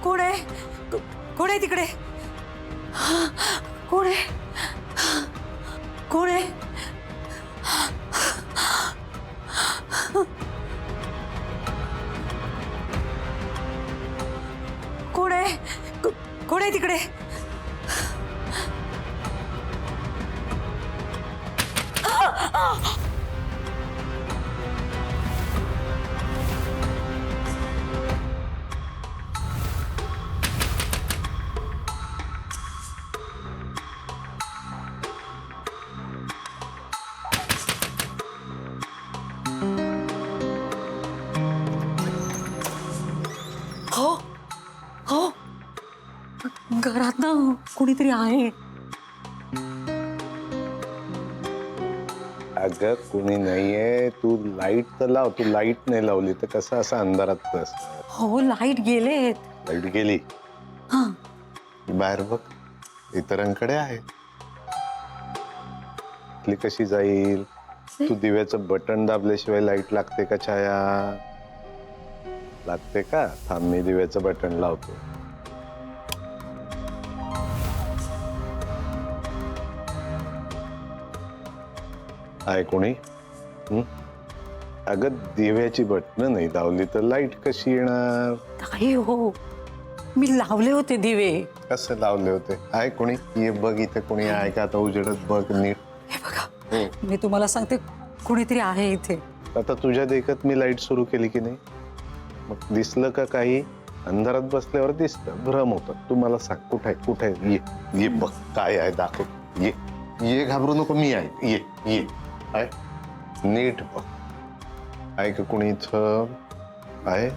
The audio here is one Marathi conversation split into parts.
कोण आहे? कोण आहे तिकडे? कोण आहे? कोण आहे? कोण आहे? कोण आहे तिकडे? हो हो, घरात ना कुणीतरी आहे. अगं कुणी नाहीये. तू लाईट तर लाव. तू लाईट नाही लावली तर कसं असं अंधारात बस. हो, लाईट गेलेत. लाईट गेली. हा, बाहेर बघ, इतरांकडे आहे. ती कशी जाईल? तू दिव्याचं बटन दाबल्याशिवाय लाईट लागते का छाया? लागते का? थांब मी दिव्याचं बटन लावतो. आहे कोणी? अगं दिव्याची बटन नाही लावली तर लाईट कशी येणार? नाही हो, मी लावले होते दिवे. कसं लावले होते? आहे कोणी? ये बघ इथे कोणी आहे का? आता उजेडत बघ नीट. हे बघा, मी तुम्हाला सांगते, कुणीतरी आहे इथे. आता तुझ्या देखत मी लाईट सुरू केली की नाही? मग दिसलं का काही? अंधारात बसल्यावर दिसतं, भ्रम होतं. तू मला सांग कुठे आहे? कुठे आहे? ये ये बघ काय आहे दाखव. ये ये, घाबरू नको, मी आहे. ये ये आहे, नीट बघ. आहे का कोणी इथं? आहे?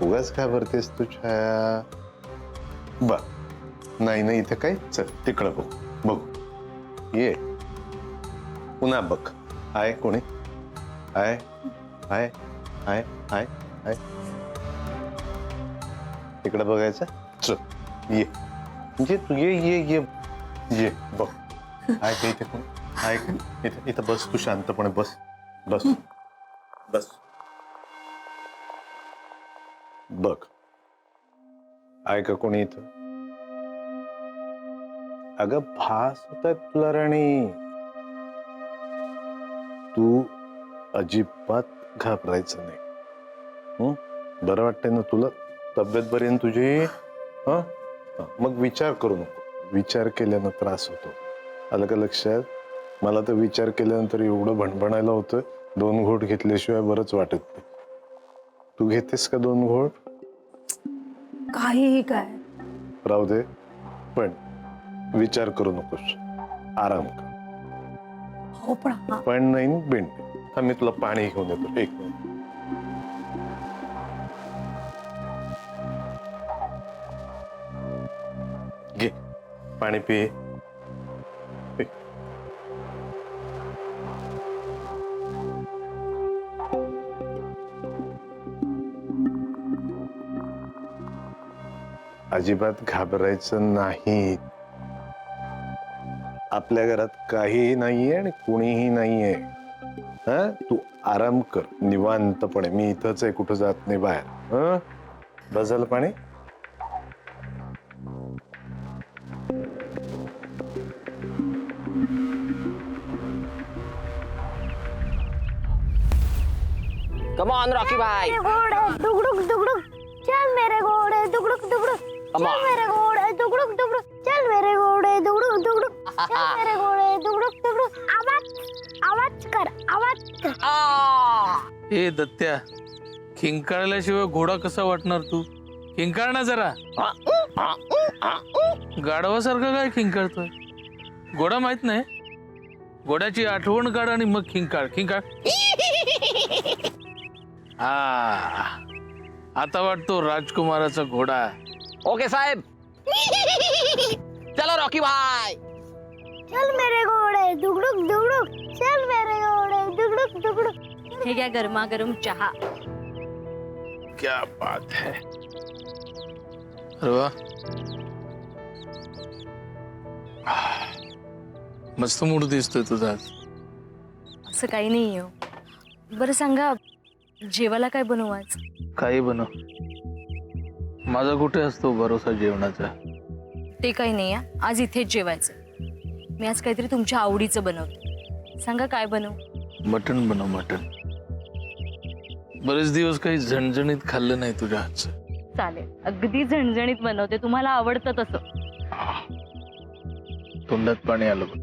उगाच घाबरतेस तू छाया? बघ नाही नाही इथे काय. चल तिकडं बघ. बघ ये, पुन्हा बघ. आहे कोणी? आहे आहे आहे आहे आहे, तिकडं बघायचं. चल ये ये तू ये ये ये ये बघ. आहे का इथे कोण? आहे का इथे? इथं बस तू शांतपणे बस. बस बस बघ. आहे का कोणी इथं? अगं भास होताय तुला राणी. तू अजिबात घाबरायचं नाही. बरं वाटतंय ना तुला? तब्येत बरी आहे ना तुझी? हं? मग विचार करू नको. विचार केल्यानं त्रास होतो. आलं का लक्षात? मला तर विचार केल्यानंतर एवढं भणभणायला होतं, 2 घोट घेतल्याशिवाय बरंच वाटत नाही. तू घेतेस का 2 घोट? काहीही काय. राहू दे, पण विचार करू नकोस. आराम कर. हो पण पण नाही बिंड. हा मी तुला पाणी घेऊन येतो. एक मिनिट. घे पाणी पी. पी. अजिबात घाबरायचं नाही. आपल्या घरात काहीही नाहीये आणि कुणीही नाहीये. हा, तू आराम कर निवांतपणे. मी इथंच आहे, कुठं जात नाही बाहेर. हं, बस झालं पाणी? Come on, Rocky भाई. घोड़े दुगड़ुक दुगड़ुक चल मेरे घोड़े दुगड़ुक दुगड़ुक Come चल on. मेरे घोड़े दुगड़ुक दुगड़ुक चल मेरे घोड़े दुगड़ुक दुगड़ुक चल मेरे घोड़े दुगड़ुक दुगड़ुक आवाज आवाज कर Ah! ए दत्त्या, खिंकाळल्याशिवाय घोडा कसा वाटणार तू? खिंकाळ ना जरा. गाढवासारखं काय खिंकाळतोय? घोडा माहित नाही? घोड्याची आठवण काढ आणि मग खिंकाळ. खिंकाळ. हा, आता वाटतो राजकुमाराचा घोडा. Okay, साहेब. चलो रॉकी भाई. चल मेरे घोड़े दुगड़ुक दुगड़ुक चल मेरे घोड़े दुगड़ुक दुगड़ुक हे घ्या गरमागरम चहा. क्या बात है. अरे वा, मस्त मूड दिसतोय तुझा आज. असं काही नाही हो. बरं सांगा, जेवायला काय बनवू आज? काही बनव. माझा कुठे असतो भरोसा जेवणाचा? ते काही नाही आहे. आज इथेच जेवायचं. मी आज काहीतरी तुमच्या आवडीचं बनवते. सांगा काय बनवू? मटण बनव, मटण. बरेच दिवस काही झणझणीत खाल्लं नाही तुझ्या हातचं. चालेल, अगदी झणझणीत बनवते. तुम्हाला आवडतं तसं. तोंडात पाणी आलं बघ.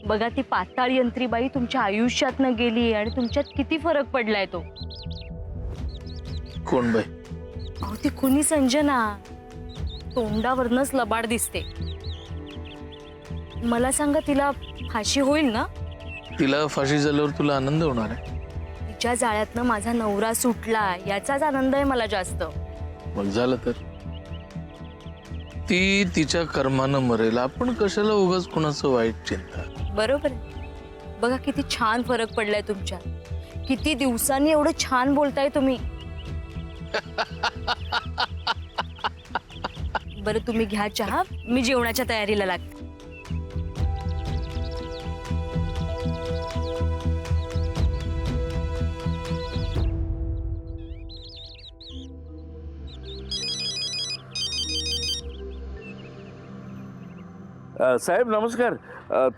बघा, ती पाताळ यंत्रीबाई तुमच्या आयुष्यातनं गेली आणि तुमच्यात किती फरक पडलाय तो. कोण बाई? अहो, ती खुनी संजना. तोंडावरनच लबाड दिसते. मला सांगा, तिला फाशी होईल ना? तिला फाशी झाल्यावर तुला आनंद होणार आहे? तिच्या जाळ्यातनं माझा नवरा सुटला याचाच आनंद आहे मला जास्त. मग झालं तर ती तिच्या कर्मानं मरेल. आपण कशाला उगाच कुणाचं वाईट चिंता. बरोबर आहे. बघा किती छान फरक पडलाय तुमच्यात. किती दिवसांनी एवढं छान बोलताय तुम्ही. बरं, तुम्ही घ्या चहा. मी जेवणाच्या तयारीला लागते. साहेब नमस्कार.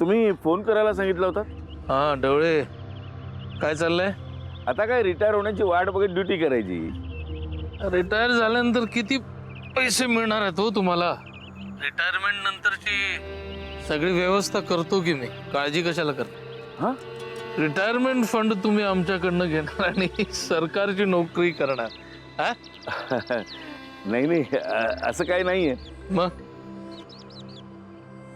तुम्ही फोन करायला सांगितलं होता. हा डवळे, काय चाललंय? आता काय रिटायर होण्याची वाट बघत ड्युटी करायची. रिटायर झाल्यानंतर किती पैसे मिळणार आहेत हो तुम्हाला? रिटायरमेंट नंतरची सगळी व्यवस्था करतो की मी. काळजी कशाला करता? हा, रिटायरमेंट फंड तुम्ही आमच्याकडनं घेणार आणि सरकारची नोकरी करणार. हा? नाही नाही, असं काही नाहीये. मग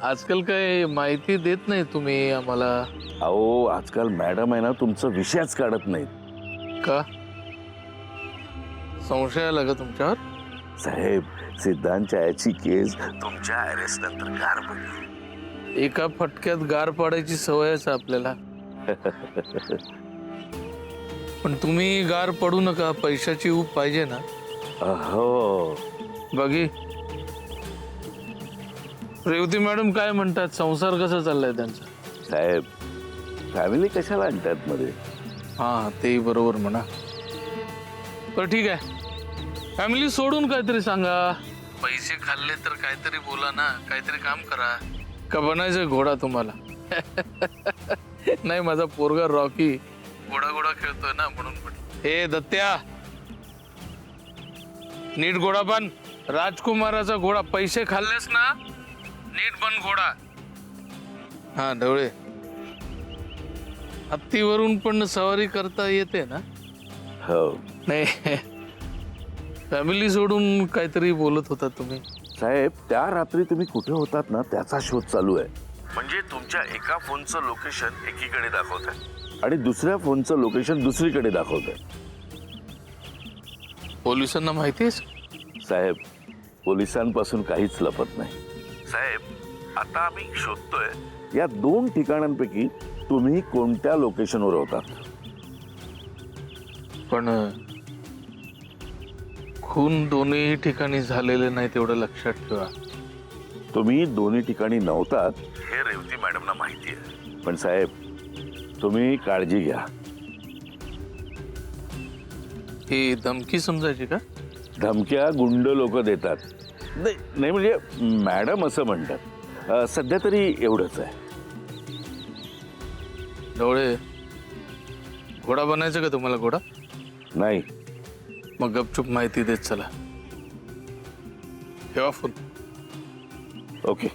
आजकाल काय माहिती देत नाही तुम्ही आम्हाला? अहो आजकाल मॅडम आहे ना, तुमचं विषयच काढत नाहीत. का? संशय आला का तुमच्यावर? साहेब, सिद्धांतच्या याची केस तुमच्या अरेस्ट नंतर गार पडली. एका फटक्यात गार पाडायची सवयच आहे आपल्याला. पण तुम्ही गार पडू नका. पैशाची ऊब पाहिजे ना. हो. बघी, रेवती मॅडम काय म्हणतात? संसार कसा चाललाय त्यांचा? साहेब, फॅमिली कशाला आणतात मध्ये? हा, तेही बरोबर म्हणा. तर ठीक आहे, फॅमिली सोडून काहीतरी सांगा. पैसे खाल्ले तर काहीतरी बोला ना. काहीतरी काम करा. का बनायचं घोडा तुम्हाला? नाही, माझा पोरगा रॉकी घोडा घोडा खेळतोय ना, म्हणून म्हटलं. हे दत्त्या, नीट घोडा बन. राजकुमाराचा घोडा. पैसे खाल्लेस ना, नीट बन घोडा. हा ढवळे, हत्तीवरून पण सवारी करता येते ना? हो. नाही, फॅमिली सोडून काहीतरी बोलत होता तुम्ही. साहेब, त्या रात्री तुम्ही कुठे होतात ना, त्याचा शोध चालू आहे. म्हणजे तुमच्या एका फोनचं लोकेशन एकीकडे दाखवत आहे आणि दुसऱ्या फोनचं लोकेशन दुसरीकडे दाखवत आहे. पोलिसांना माहिती आहे? साहेब, पोलिसांपासून काहीच लपत नाही. साहेब, आता आम्ही शोधतोय या 2 ठिकाणांपैकी तुम्ही कोणत्या लोकेशनवर होतात. पण खून दोन्ही ठिकाणी झालेले नाही, तेवढं लक्षात ठेवा. तुम्ही दोन्ही ठिकाणी नव्हतात हे रेवती मॅडमना माहिती आहे. पण साहेब, तुम्ही काळजी घ्या. ही धमकी समजायची का? धमक्या गुंड लोक देतात. नाही म्हणजे मॅडम असं म्हणतात. सध्या तरी एवढंच आहे. डोळे, घोडा बनायचं का तुम्हाला? घोडा नाही. मग गपचूप माहिती देत चला. ठेवा फोन. ओके.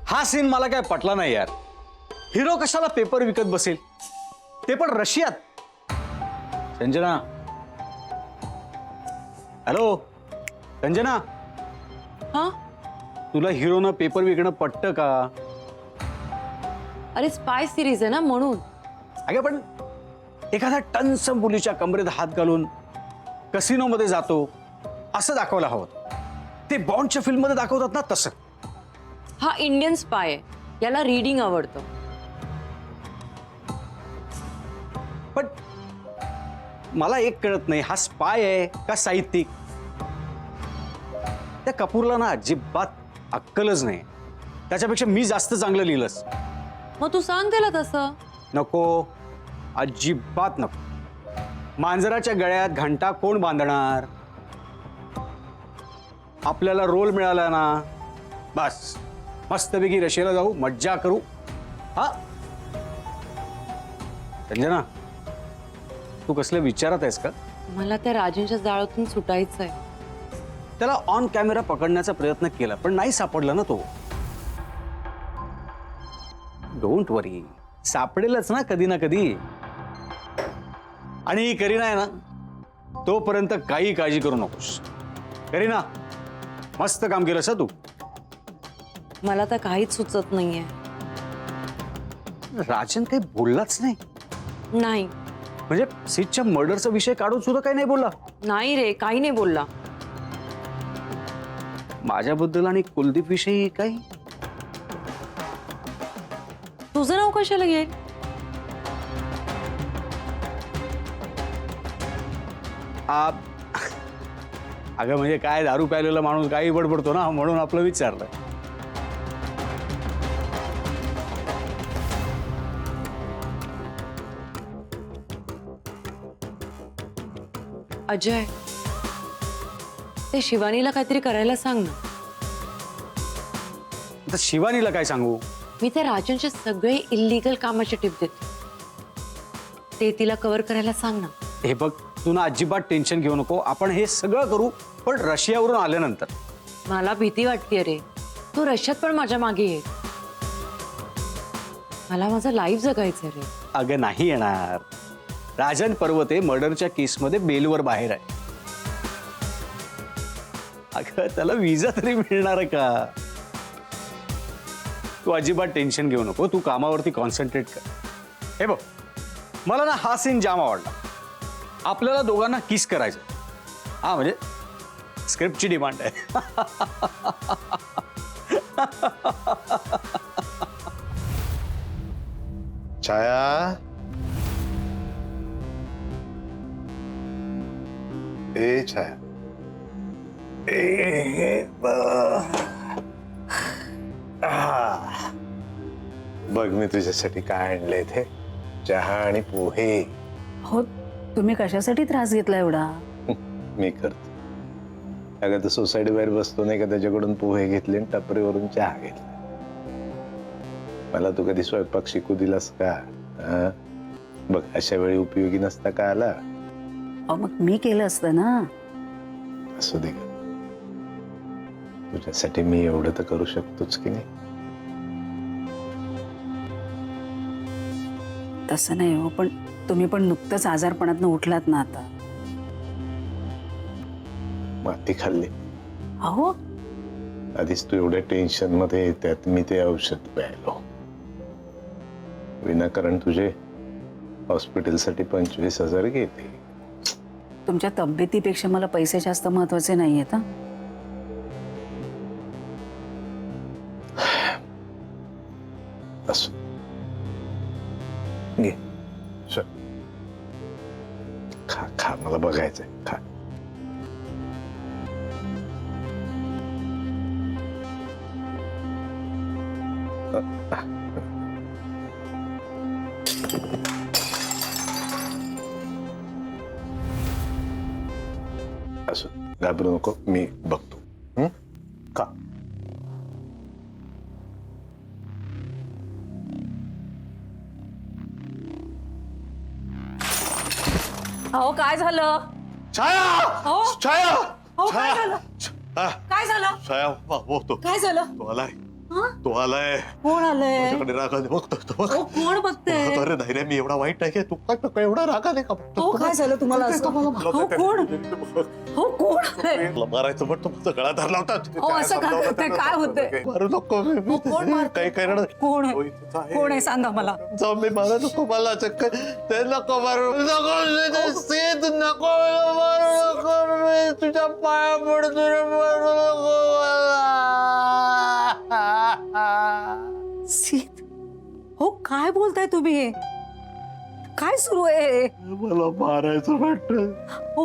हा सीन मला काय पटला नाही यार. हिरो कशाला पेपर विकत बसेल, ते पण रशियात. संजना, हॅलो संजना. हा, तुला हिरोनं पेपर विकणं पटतं का? अरे स्पाय सिरीज आहे ना, म्हणून. अगं पण एखाद्या टन्स मुलीच्या कमरेत हात घालून कसिनोमध्ये जातो असं दाखवायला हवं. ते बॉन्डच्या फिल्ममध्ये दाखवतात ना तसं. हा इंडियन स्पाय आहे, याला रीडिंग आवडतं. पण मला एक कळत नाही, हा स्पाय आहे का साहित्यिक? त्या कपूरला ना अजिबात अक्कलच नाही. त्याच्यापेक्षा मी जास्त चांगलं लिहिलंस. मग तू सांग त्याला तसं. नको, अजिबात नको. मांजराच्या गळ्यात घंटा कोण बांधणार? आपल्याला रोल मिळाला ना, बस मस्तपैकी रशियाला जाऊ, मज्जा करू. हा रंजना, तू कसल्या विचारात आहेस का? मला त्या राजेंच्या जाळ्यातून सुटायचंय. त्याला ऑन कॅमेरा पकडण्याचा प्रयत्न केला पण नाही सापडला ना तो. डोंट वरी, सापडेलच ना कधी ना कधी. आणि ही करीना आहे ना, तोपर्यंत काही काळजी करू नकोस. करीना, मस्त काम केलंस तू. मला तर काहीच सुचत नाहीये. राजन काही बोललाच नाही नाही म्हणजे सीटच्या मर्डरचा विषय काढून सुद्धा काही नाही बोलला. नाही रे, काही नाही बोलला. माझ्याबद्दल आणि कुलदीप विषयी काही? तुझं नाव कशाला घेईल? अगं म्हणजे काय, दारू प्यायलेला माणूस काही बडबडतो ना, म्हणून आपलं विचारलं. अजय, ते शिवानीला काहीतरी करायला सांग ना. आता शिवानीला काय सांगू? मी त्या राजांचे सगळे इल्लीगल कामाचे टिप देते, ते तिला कव्हर करायला सांग ना. हे बघ, तू ना अजिबात टेन्शन घेऊ नको. आपण हे सगळं करू, पण रशियावरून आल्यानंतर. मला भीती वाटते रे. तू रशियात पण माझ्या मागे ये. मला माझं लाईफ जगायचं रे. अगं नाही येणार. राजन पर्वते मर्डरच्या केसमध्ये बेलवर बाहेर आहे. अगं त्याला विजा तरी मिळणार का? तू अजिबात टेन्शन घेऊ नको. तू कामावरती कॉन्सन्ट्रेट कर. हे बघ, मला ना हा सीन जाम आवडला. आपल्याला दोघांना किस करायचं. हा म्हणजे स्क्रिप्टची डिमांड आहे. छाया, ए छाया, बघ मी तुझ्यासाठी काय आणलंय ते. चहा आणि पोहे. हो, तुम्ही कशासाठी त्रास घेतला एवढा? मी करतो. अगं तर सोसायटी बाहेर बसतो नाही का, त्याच्याकडून पोहे घेतले आणि टपरीवरून चहा घेतला. मला तू कधी स्वयंपाक शिकू दिलास का? बघ, अशा वेळी उपयोगी नसता का आला? मग मी केलं असतं ना. असू दे, तुझ्यासाठी मी एवढं तर करू शकतोच की नाही. तसं नाही हो, पण तुम्ही पण नुकतंच आजारपणातनं उठलात ना आता. माती खाल्ली. अहो, आधीच तू एवढ्या टेन्शन मध्ये, त्यात मी ते औषध प्यायलो. विनाकारण तुझे हॉस्पिटलसाठी 25,000 घेते. तुमच्या तब्येतीपेक्षा मला पैसे जास्त महत्वाचे नाही आहेत. असो, घे. चल. खा खा, मला बघायचंय. खा. असो, घाबरू नको, मी बघतो. का अहो, काय झालं? छाया, हो? छाया, हो, काय झालं? काय झालं? छाया, हो तो काय झालं? तो आलाय. तो आलाय. कोण आलंय? माझ्याकडे रागाने बघतो तो. बघ. हो, कोण बघतंय? अरे नाही रे, मी एवढा वाईट नाही काय. तू काय एवढा रागाने का बघतो? हो, काय झालं तुम्हाला असं? हो, कोण? हो, कोण आहे? मला मारायचं पण तू माझा गळा धरला होता. हो, असं का करताय? काय होतंय? मारू नको. हो, कोण मारतंय? काही करणार. कोण आहे? कोण आहे सांगा मला. जाऊ, मी मारा नको. मला चक्कर. ते नको मारू. नको सीत, नको मारू नको. मी तुझ्या पाया पडतो रे, मारू नको सीत, हो काय बोलताय तुम्ही? काय सुरू आहे? मला मारायचं वाटत. हो,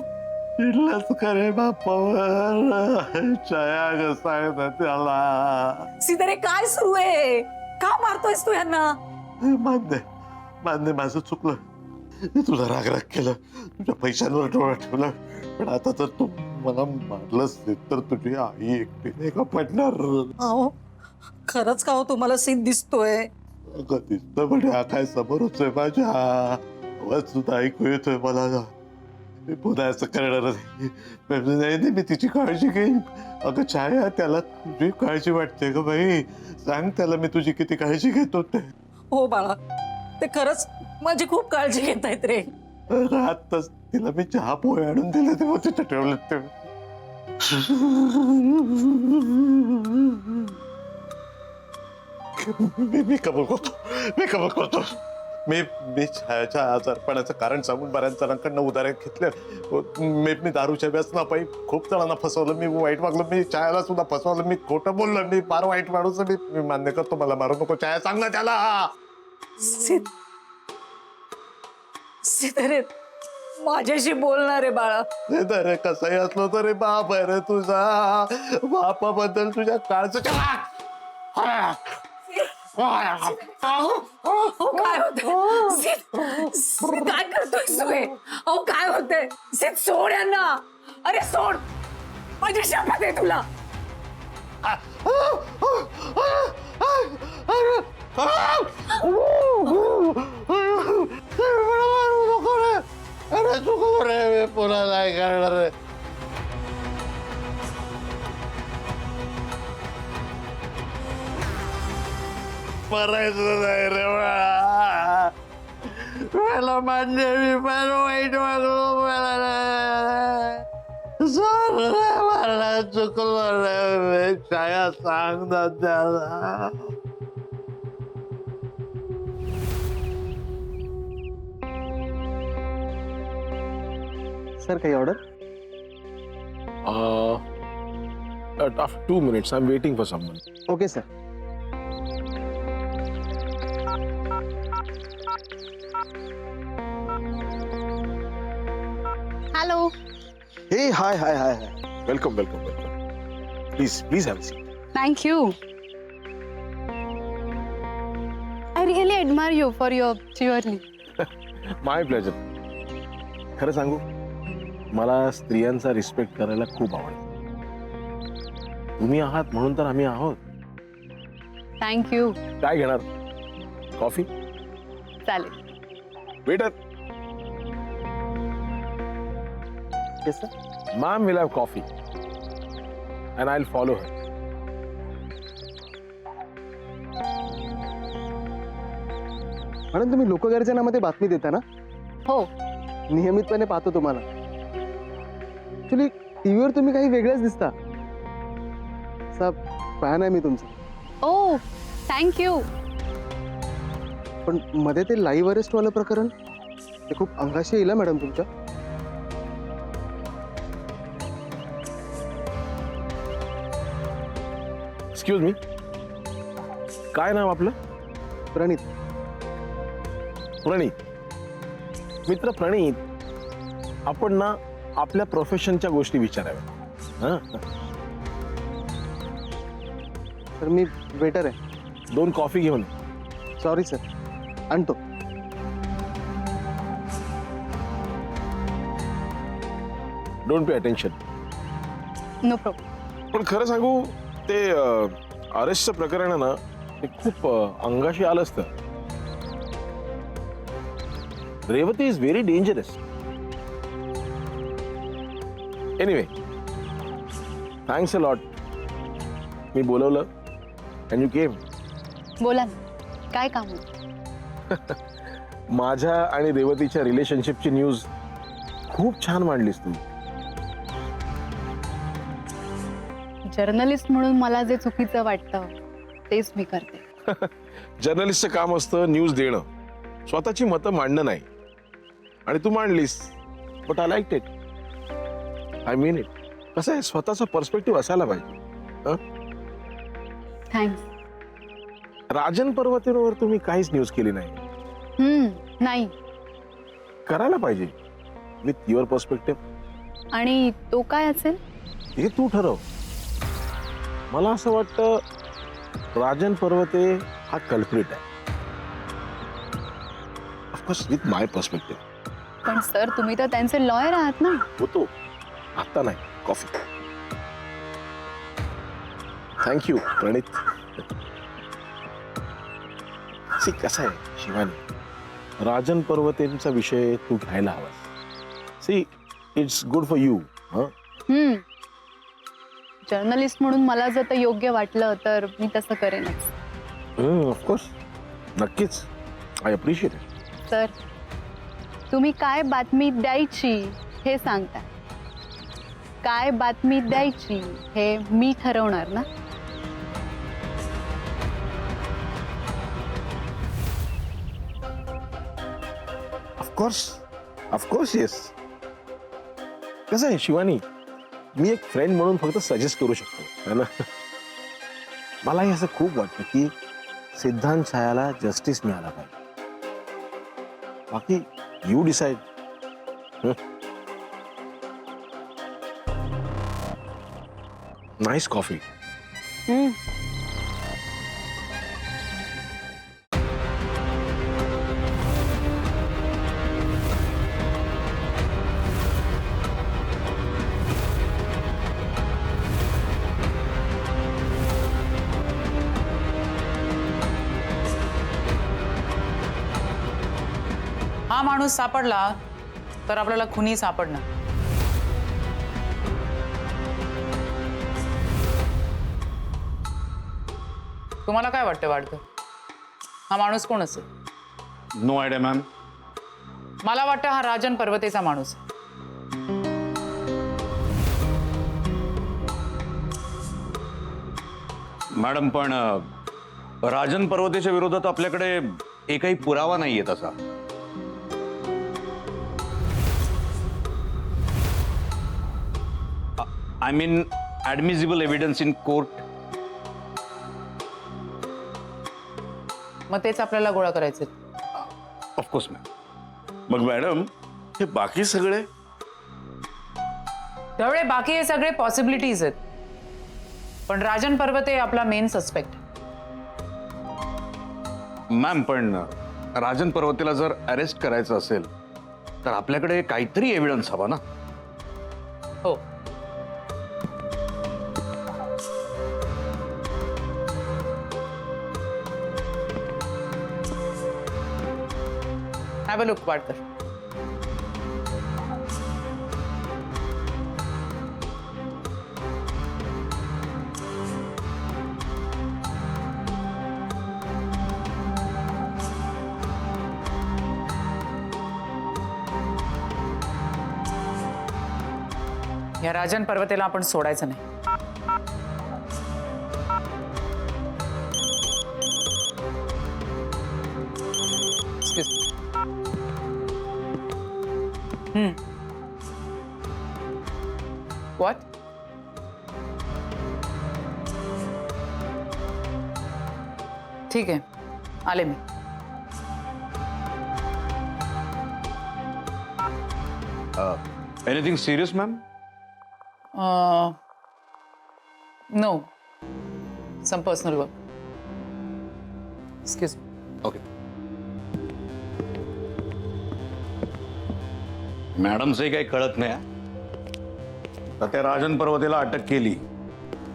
चिडलाच खरे बापावर छाया ग सांग ना त्याला. सीतारे काय सुरू आहे? का मारतोयस तू यांना? मान्य मान्य माझं चुकलं. मी तुला राग केलं, तुझ्या पैशांवर डोळा ठेवला. पण आता जर तू मला मारलंस तर तुझी आई एकटी नाही का पडणार. अहो खरंच का हो तुम्हाला सीन दिसतोय? अगं दिसतं म्हणजे हा काय समोरच आहे माझ्या. आवाज सुद्धा ऐकू येतोय मला. मी पुन्हा असं करणार नाही. नाही मी तिची काळजी घेईन. अगं छाया त्याला तुझी काळजी वाटते ग बाई. सांग त्याला मी तुझी किती काळजी घेतो ते. हो बाळा, ते खरंच माझी खूप काळजी घेत आहेत रे. आताच तिला मी चहा पोहे आणून दिले तेव्हा तिथे ठेवले ते. मी कबूल करतो. मी छायाच्या आजारपणाचं कारण सांगून बऱ्याच जणांकडनं उदाहरण घेतलं. मी दारूच्या व्यसनापायी खूप जणांना फसवलं. मी वाईट वागलो. मी छायाला सुद्धा फसवलं. मी खोटं बोललो. मी फार वाईट माणूस. मी मान्य करतो. मला मारू नको. छाया सांग ना त्याला. सीतारे माझ्याशी बोलणार आहे बाळा. अरे कसंही असलो तरी बाप आहे रे तुझा. बापाबद्दल तुझ्या काळचं काय होतंय? काय करतोय तू हे? अहो काय होतंय? सीत सोड यांना. अरे सोड, माझी शपथ आहे तुला. अरे चुकलो रे. मी पुन्हा नाही करणार रे. मरायचं नाही रे बाळा. मला मान्य मी फार वाईट वागलो. मला चुकलो रे. छाया सांग ना त्याला. सर काही order? After 2 minutes, I'm waiting for someone. Okay sir. Hello. हे हाय हाय हाय हाय. Welcome. Please have a seat. Thank you. I really admire you for your cheerly. My pleasure. खरं सांगू, मला स्त्रियांचा रिस्पेक्ट करायला खूप आवडतं. तुम्ही आहात म्हणून तर आम्ही आहोत. Thank you. काय घेणार? कॉफी? चालेल. Waiter. Yes sir. Ma'am will have coffee and I'll follow her. Madam तुम्ही लोकगर्जनामध्ये बातमी देता ना? हो. नियमितपणे पाहतो तुम्हाला. ऍक्च्युली टीव्हीवर तुम्ही काही वेगळेच दिसता. असा फॅन आहे मी तुमचा. Oh, thank you. पण मध्ये ते लाईव्ह अरेस्ट वालं प्रकरण ते खूप अंगाशी येईल मॅडम तुमच्या. एक्सक्यूज मी, काय नाव आपलं? प्रणित. प्रणित. मित्र प्रणित, आपण ना आपल्या प्रोफेशनच्या गोष्टी विचाराव्या. सर मी वेटर आहे. 2 कॉफी घेऊन. सॉरी सर, आणतो. Don't pay attention. No problem. पण खरं सांगू, ते अरेस्टचं प्रकरण आहे ना, ते खूप अंगाशी आलं असतं. Revati is very dangerous. Anyway, thanks a lot. मी बोलवलं अँड यू केम. बोला ना, काय काम होतं? माझ्या आणि रेवतीच्या रिलेशनशिपची न्यूज खूप छान मांडलीस तू. जर्नलिस्ट म्हणून मला जे चुकीचं वाटतं तेच मी करते. जर्नलिस्टचं काम असतं न्यूज देणं, स्वतःची मतं मांडणं नाही. आणि तू मांडलीस, but I like it. I mean it. कसं आहे, स्वतःचा पर्स्पेक्टिव्ह असायला पाहिजे. थँक्स. राजन पर्वतीवर तुम्ही काहीच न्यूज केली नाही. नाही. करायला पाहिजे विथ युअर पर्स्पेक्टिव्ह. आणि तो काय असेल? हे तू ठरव. मला असं वाटतं राजन पर्वते हा कल्प्रिट आहे. Of course with my perspective. पण सर तुम्ही तर त्यांचे लॉयर आहात ना. होतो. आता नाही. कॉफी. थँक्यू प्रणित. सी कसं आहे शिवानी, राजन पर्वतेंचा विषय तू घ्यायला हवास. See it's good for you. Journalist म्हणून मला जर ते योग्य वाटलं तर मी तसं करेनच. ऑफकोर्स. नक्कीच. I appreciate it. सर तुम्ही काय बातमी द्यायची हे सांगता. काय बातमी द्यायची हे मी ठरवणार ना. Of course yes. कसं आहे शिवानी, मी एक फ्रेंड म्हणून फक्त सजेस्ट करू शकतो है ना. मलाही असं खूप वाटतं की सिद्धांत छायाला जस्टिस मिळाला पाहिजे. बाकी यू डिसाइड. Nice coffee. हा माणूस सापडला तर आपल्याला खुनी सापडणार. तुम्हाला काय वाटतं वाटतं हा माणूस कोण असेल? No idea ma'am. मला वाटतं हा राजन पर्वतेचा माणूस. मॅडम पण राजन पर्वतेच्या विरोधात आपल्याकडे एकही पुरावा नाहीये तसा. I mean admissible evidence in court. मग तेच आपल्याला गोळा करायचे. Of course ma'am. मग मॅडम हे बाकी सगळे त्यामुळे बाकी हे सगळे पॉसिबिलिटीज आहेत. पण राजन पर्वते आपला मेन सस्पेक्ट. मॅम पण राजन पर्वतेला जर अरेस्ट करायचं असेल तर आपल्याकडे काहीतरी एव्हिडन्स हवा ना. हो. हॅव अ लुक वाटतं. या राजन पर्वतेला आपण सोडायचं नाही. What? ठीक आहे, आले मी. Anything serious ma'am? No. Some personal work. Excuse me. Okay. मॅडमचंही काही कळत नाही. तर त्या राजन पर्वतेला अटक केली.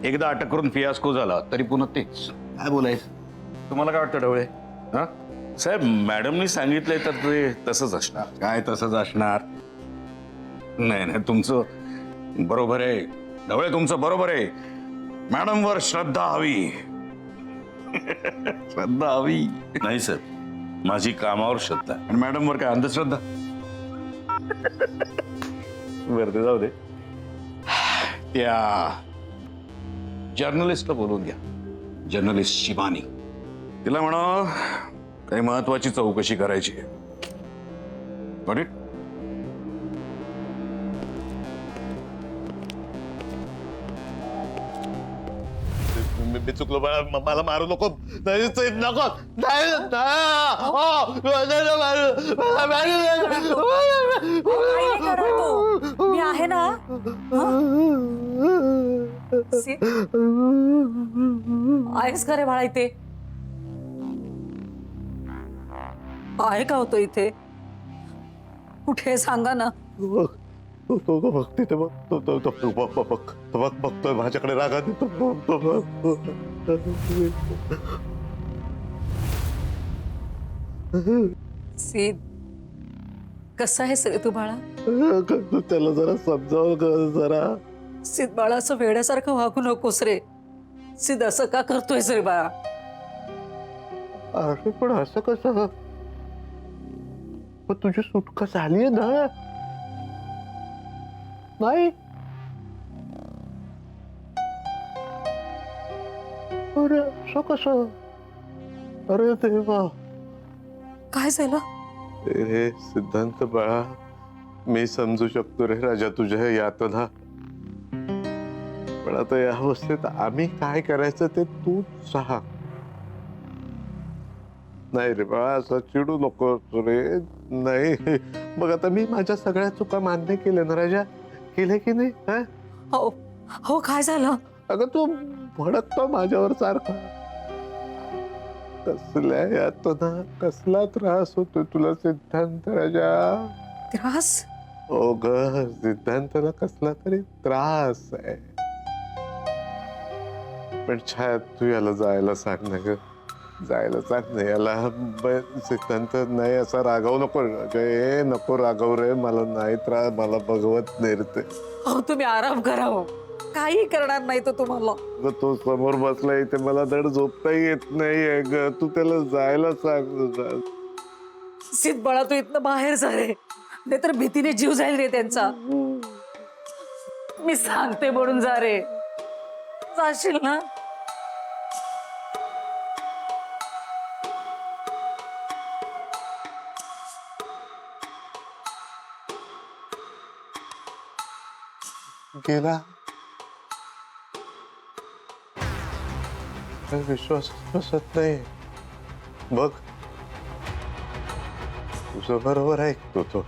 एकदा अटक करून फियास्को झाला तरी पुन्हा तेच. काय बोलायचं? तुम्हाला काय वाटतं ढवळे? हा साहेब, मॅडमनी सांगितलंय तर ते तसंच असणार. काय तसंच असणार? नाही नाही, तुमचं बरोबर आहे ढवळे, तुमचं बरोबर आहे. मॅडमवर श्रद्धा हवी. श्रद्धा हवी. नाही सर, माझी कामावर श्रद्धा आहे. आणि मॅडमवर काय अंधश्रद्धा? बरं ते जाऊ दे. त्या जर्नलिस्टला बोलून घ्या. जर्नलिस्ट शिवानी. तिला म्हणा काही महत्वाची चौकशी करायची आहे. Got it? मी चुकलो, मला मारू नको. नको. मी आहे ना सिद्ध, आहेस का रे बाळा इथे? आहे का होतो इथे? कुठे सांगा ना. बघते ते बघतोय माझ्याकडे रागात येतो. सिद्ध, कसा आहेस रे तू बाळा? त्याला जरा समजाव जरा. सिद्ध बाळा, असं वेड्यासारखं वागू नकोस रे. सिद्ध, असं का करतोयस रे बाळा? अरे पण असं कसं? पण तुझी सुटका झालीये ना? नाही अरे असं कसं? अरे देवा. काय झालं? रे सिद्धांत बाळा, मी समजू शकतो रे राजा तुझ्या यातना, पण आता या अवस्थेत आम्ही काय करायचं ते तू सांग. नाही रे बाळा, असं चिडू नको रे. नाही, मग आता मी माझ्या सगळ्या चुका मान्य केल्या ना राजा, केले की नाही? हा? हो हो, काय झालं? अगं तू भडकतो माझ्यावर सारखा. कसल्या यातना, कसला त्रास होतो तुला सिद्धांत राजा? त्रास? हो ग, सिद्धांताला कसला तरी त्रास आहे. पण छाया, तू याला जायला सांग ना ग, जायला सांग ना याला. सिद्धांत नाही, असा रागावू नको रे. नको रागव रे, मला नाही त्रास, मला बघवत नाही रे ते. हो, तुम्ही आराम करा हो. काही करणार नाही तो तुम्हाला. ग तो समोर बसलाय इथे, मला धड झोपताही येत नाहीये ग. तू त्याला जायला सांग. सिद्ध बाळा, तू इथनं बाहेर जा रे, नाहीतर भीतीने जीव जाईल रे त्यांचा. मी सांगते म्हणून जा रे. जाशील ना? गेला. विश्वास बसत नाही. बघ, तुझं बरोबर ऐकतो तो.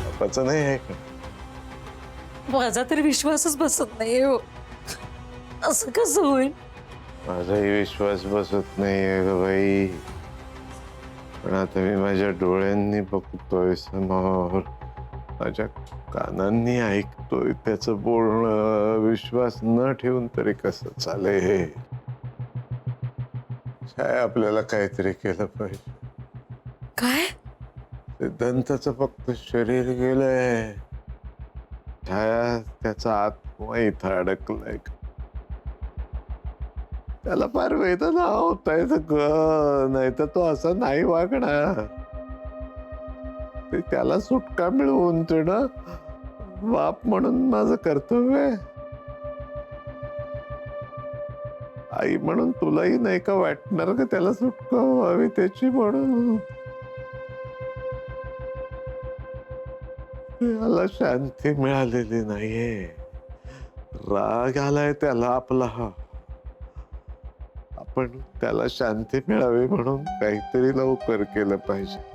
बापाचं नाही ऐक. माझा तरी विश्वासच बसत नाहीये हो. असं कसं होईल? माझाही विश्वास बसत नाहीये ग बाई, पण आता मी माझ्या डोळ्यांनी बघतोय समोर, माझ्या कानांनी ऐकतोय त्याचं बोलणं. विश्वास न ठेवून तरी कसं चालेल? छाया, आपल्याला काहीतरी केलं पाहिजे. काय? सिद्धांताचं फक्त शरीर गेलंय, छाया त्याचा आत्मा इथं अडकलाय. त्याला फार वेदना होत आहेत ग, नाही तर तो असा नाही वागणार. ते त्याला सुटका मिळवून देणं बाप म्हणून माझं कर्तव्य आहे. आई म्हणून तुलाही नाही का वाटणार का त्याला सुटका व्हावी त्याची? म्हणून त्याला शांती मिळालेली नाहीये, राग आलाय त्याला आपला. आपण त्याला शांती मिळावी म्हणून काहीतरी लवकर केलं पाहिजे.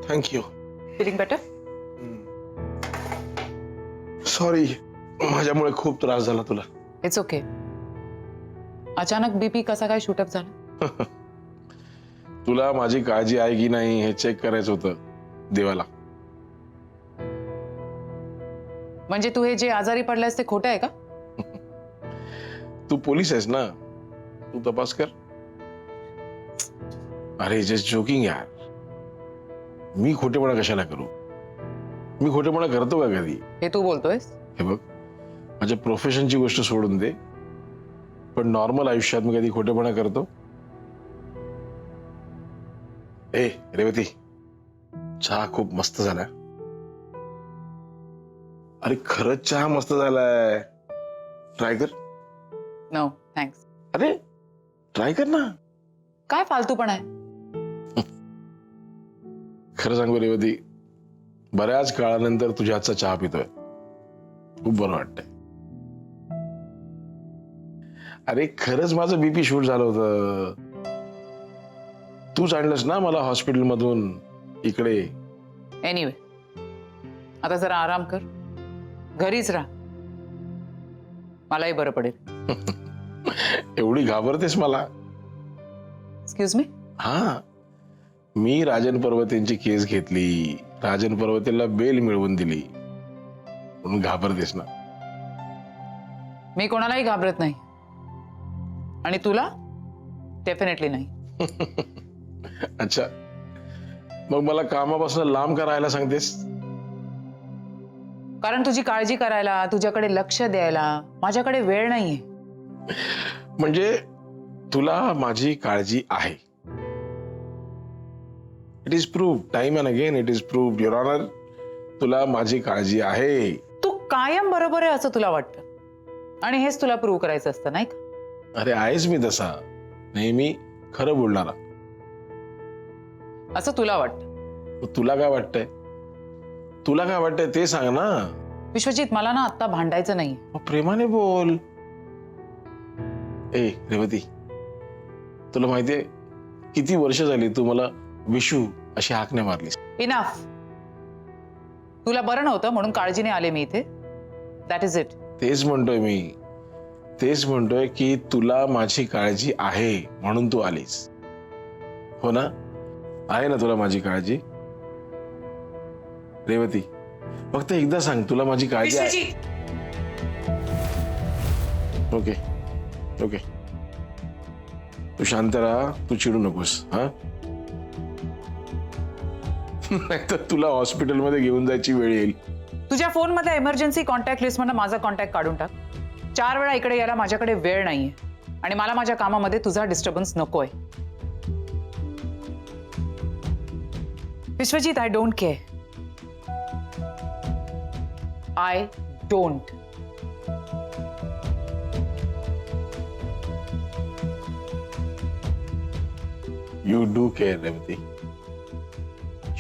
थँक्यू. Feeling better? सॉरी, माझ्यामुळे खूप त्रास झाला तुला. It's okay. अचानक बीपी कसा काय शूटअप झाला? तुला माझी काळजी आहे की नाही हे चेक करायचं होतं देवाला. म्हणजे तू हे जे आजारी पडलायस ते खोटं आहे का? तू पोलीस आहेस ना, तू तपास कर. अरे जस्ट जोकिंग यार, मी खोटेपणा कशाला करू? मी खोटेपणा करतो का कधी? हे तू बोलतोयस? हे बघ, माझ्या प्रोफेशनची गोष्ट सोडून दे, पण नॉर्मल आयुष्यात मी कधी खोटेपणा करतो? ए रेवती, चहा खूप मस्त झाला. अरे खरंच चहा मस्त झालाय, ट्राय कर. No thanks. अरे ट्राय कर ना. काय फालतूपण आहे? खरं सांगू रेवती, बऱ्याच काळानंतर तुझ्या हातचा चहा पितोय. खूप बरं वाटतंय. अरे खरंच माझं बीपी शूट झालं होतं. तूच आणलंस ना मला हॉस्पिटल मधून इकडे. एनिवे, आता जरा आराम कर, घरीच राहा, मलाही बरं पडेल. एवढी घाबरतेस मला? Excuse me. हा, मी राजन पर्वतेंची केस घेतली, राजन पर्वतेला बेल मिळवून दिली, म्हणून घाबरतेस ना? मी कोणालाही घाबरत नाही, आणि तुला डेफिनेटली नाही. अच्छा, मग मला कामापासून लांब करायला सांगतेस? कारण तुझी काळजी करायला, तुझ्याकडे लक्ष द्यायला माझ्याकडे वेळ नाहीये. म्हणजे तुला माझी काळजी आहे. It is proved time and again. It is proved your honour, तुला माझी काळजी आहे. तू कायम बरोबर आहे असं तुला वाटतं, आणि हेच तुला प्रूव्ह करायचं असतं, नाही का? अरे आहेस मी तसा, नेहमी खरं बोलणारा. असं तुला वाटतं. तुला काय वाटतंय? तुला काय वाटतंय ते सांग ना. विश्वजित, मला ना आता भांडायचं नाही. प्रेमाने बोल. ए रेवती, तुला माहितीये किती वर्ष झाली तू मला विशू अशी हाक नाही मारलीस. इनफ. तुला बरं नव्हतं म्हणून काळजीने आले मी इथे. That is it. तेच म्हणतोय मी, तेच म्हणतोय की तुला माझी काळजी आहे म्हणून तू आलीस. हो ना? आहे ना तुला माझी काळजी? रेवती, फक्त एकदा सांग, तुला माझी काळजी आहे? ओके ओके, तू शांत राहा, तू चिडू नकोस. हा, नाहीतर तुला हॉस्पिटलमध्ये घेऊन जायची वेळ येईल. तुझ्या फोनमध्ये इमर्जन्सी कॉन्टॅक्ट लिस्ट मधून माझा कॉन्टॅक्ट काढून टाक. 4 वेळा इकडे यायला माझ्याकडे वेळ नाहीये, आणि मला माझ्या कामामध्ये तुझा डिस्टर्बन्स नकोय. Vishwajit, I don't care. I don't. You do care Revati,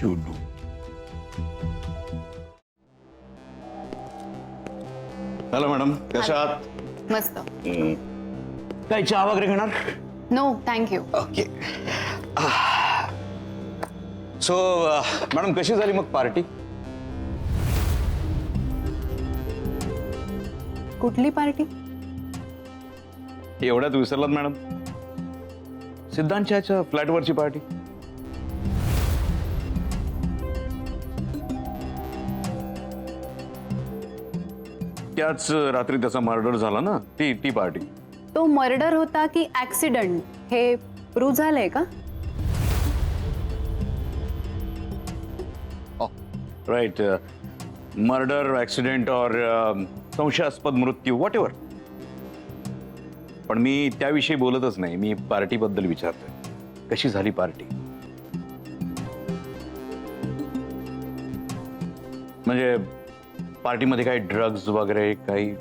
you do. Hello madam, कशा आहात? मस्त. काही चहा वगैरे घेणार? No thank you. Okay. So madam, कशी झाली मग पार्टी? कुठली पार्टी? एवढ्यात विसरलात मॅडम? सिद्धांतच्या फ्लॅटवरची पार्टी. त्याच रात्री त्याचा मर्डर झाला ना, ती पार्टी. तो मर्डर होता की ऍक्सिडेंट हे प्रूव्ह झालंय का? राईट. मर्डर, ऍक्सिडेंट और संशयास्पद मृत्यू, व्हॉट एव्हर. पण मी त्याविषयी बोलतच नाही, मी पार्टीबद्दल विचारतोय. कशी झाली पार्टी? म्हणजे पार्टीमध्ये काही ड्रग्ज वगैरे काही?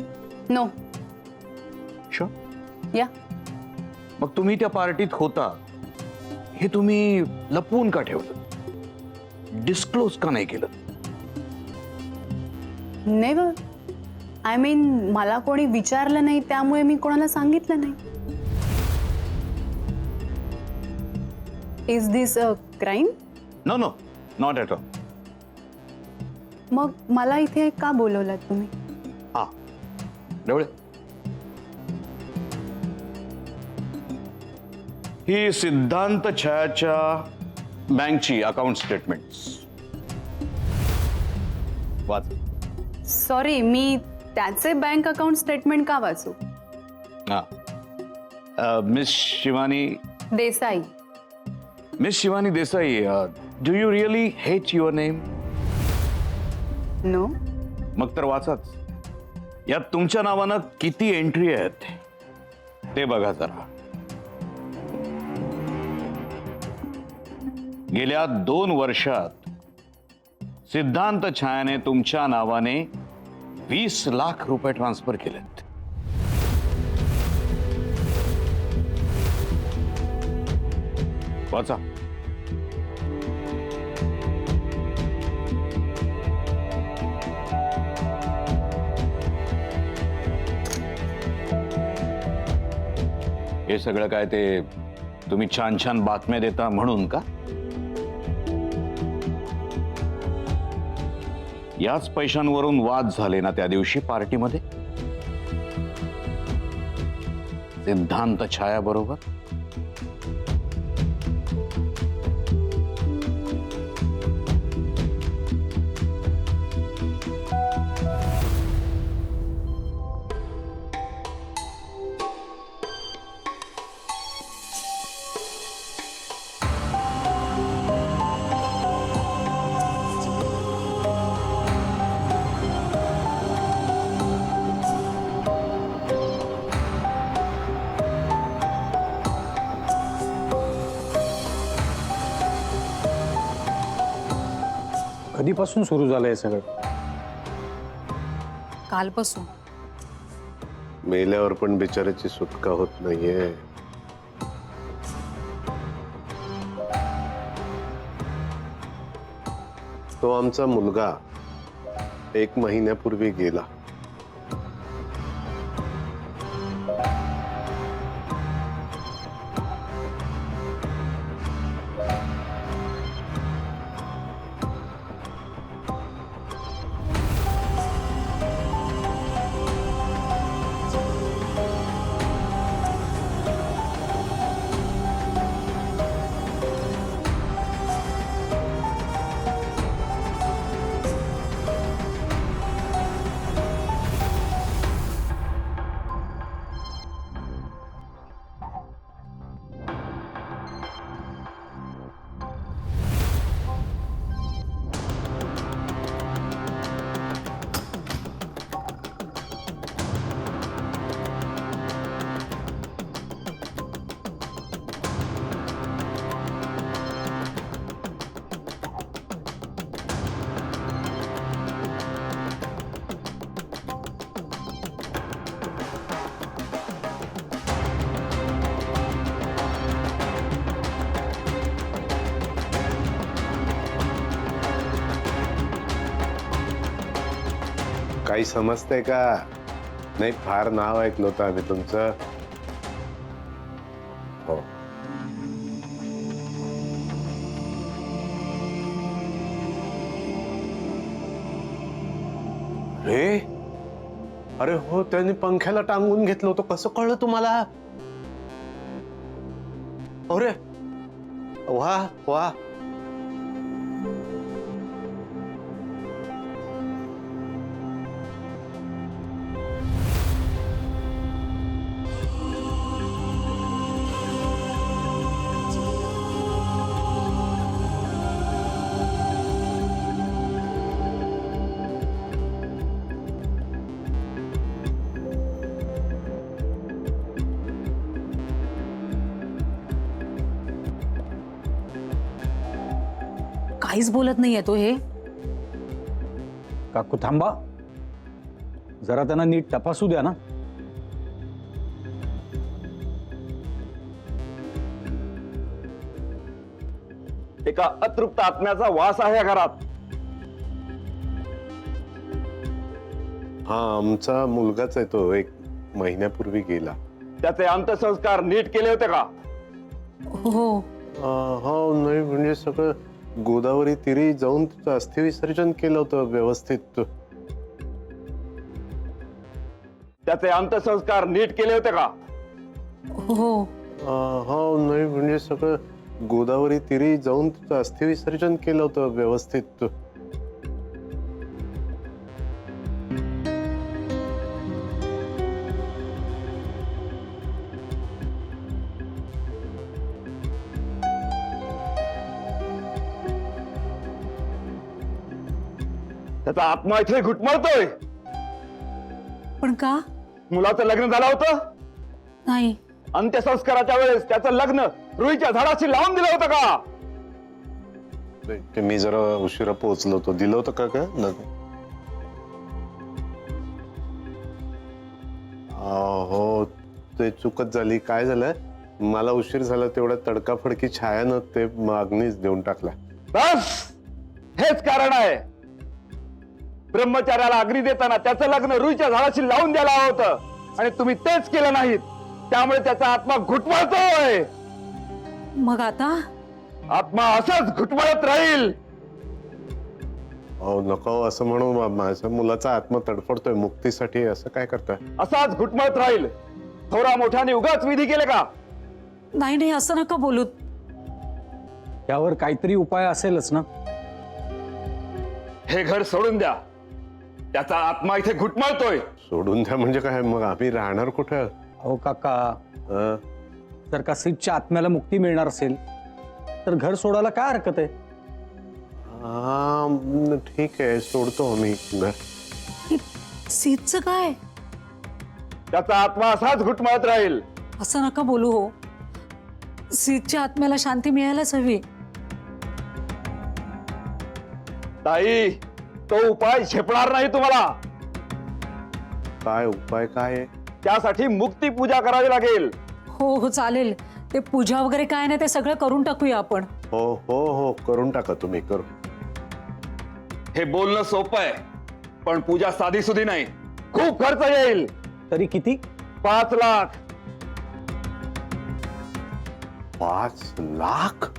नो. शुअर? या. मग तुम्ही त्या पार्टीत होता हे तुम्ही लपवून का ठेवलं? डिस्क्लोज का नाही केलं? नेव्हर. आय मीन, मला कोणी विचारलं नाही त्यामुळे मी कोणाला सांगितलं नाही. Is this a crime? No no, not at all. मग मला इथे का बोलवलात तुम्ही? हा, डवळे. ही सिद्धांत छायाच्या बँकची अकाउंट स्टेटमेंट्स वाच. सॉरी, मी त्याचे बँक अकाउंट स्टेटमेंट का वाचू? हा, miss Shivani Desai. Miss Shivani Desai, do you really hate your name? No. मग तर वाचाच. यात तुमच्या नावानं किती एंट्री आहेत ते बघा जरा. गेल्या 2 वर्षात सिद्धांत छायाने तुमच्या नावाने 20 लाख रुपये ट्रान्सफर केलेत. वाचा. हे सगळं काय ते तुम्ही छान छान बातम्या देता म्हणून का? याच पैशांवरून वाद झाले ना त्या दिवशी पार्टीमध्ये सिद्धांत छाया बरोबर. कधीपासून सुरू झालंय सगळं? कालपासून. मेल्यावर पण बिचाराची सुटका होत नाहीये. तो आमचा मुलगा 1 महिन्यापूर्वी गेला. काही समजतंय का? नाही, फार नाव ऐकलं होतं आम्ही तुमचं. हो. रे, अरे हो, त्यांनी पंख्याला टांगून घेतलं होतं. कसं कळलं तुम्हाला? अरे वा वा. काहीच बोलत नाहीये तो हे. काकू थांबा जरा, त्यांना नीट तपासू द्या ना. एका अतृप्त आत्म्याचा वास आहे या घरात. हा, आमचा मुलगाच आहे तो. 1 महिन्यापूर्वी गेला. त्याचे अंत्यसंस्कार नीट केले होते का? हो. हो, नाही म्हणजे सगळं गोदावरी तीरी जाऊन तिचं अस्थिविसर्जन केलं होतं व्यवस्थित. त्याचे अंत्यसंस्कार नीट केले होते का? हो. हो, नाही म्हणजे सगळं गोदावरी तीरी जाऊन तिचं अस्थिविसर्जन केलं होतं व्यवस्थित. त्याचा आत्मा इथे घुटमळतोय. पण का? मुलाचं लग्न झालं होतं. नाही. अंत्यसंस्काराच्या वेळेस त्याचं लग्न रुईच्या झाडाशी लावून दिलं होतं का? मी जरा उशिरा पोहोचलो होतो. दिलं होतं का लग्न? हो, ते चुकत झाली. काय झालं, मला उशीर झाला तेवढ्या तडकाफडकी छायानं ते मागणीच देऊन टाकला. बस हेच कारण आहे. ब्रह्मचार्याला अग्नी देताना त्याचं लग्न रुईच्या झाडाशी लावून द्यायला हवं होतं आणि तुम्ही तेच केलं नाहीत. त्यामुळे त्याचा आत्मा घुटमळतोय. मग आता आत्मा असाच घुटमळत राहील. अहो नको असं म्हणून माझ्या मुलाचा आत्मा तडफडतोय मुक्तीसाठी. असं काय करताय? असाच घुटमळत राहील. थोरा मोठ्याने उगाच विधी केले का? नाही नाही असं नका बोलू. यावर काहीतरी उपाय असेलच ना. हे घर सोडून द्या. त्याचा आत्मा इथे घुटमळतोय. सोडून द्या म्हणजे काय? मग आम्ही राहणार कुठं? अहो काका, हं? जर का सिद्धच्या आत्म्याला मुक्ती मिळणार असेल तर घर सोडायला काय हरकत आहे? हा ठीक आहे, सोडतो आम्ही घर. सीतचं काय? त्याचा आत्मा असाच घुटमळत राहील. असं नका बोलू हो. सीतच्या आत्म्याला शांती मिळायलाच हवी. ताई, तो उपाय झेपणार नाही तुम्हाला. काय उपाय काय आहे? त्यासाठी मुक्ती पूजा करावी लागेल. हो हो चालेल. ते पूजा वगैरे काय नाही ते सगळं करून टाकूया आपण. हो हो हो करून टाका तुम्ही. करू. हे बोलणं सोपं आहे पण पूजा साधी सुधी नाही. खूप खर्च येईल. तरी किती? 5 लाख. 5 लाख?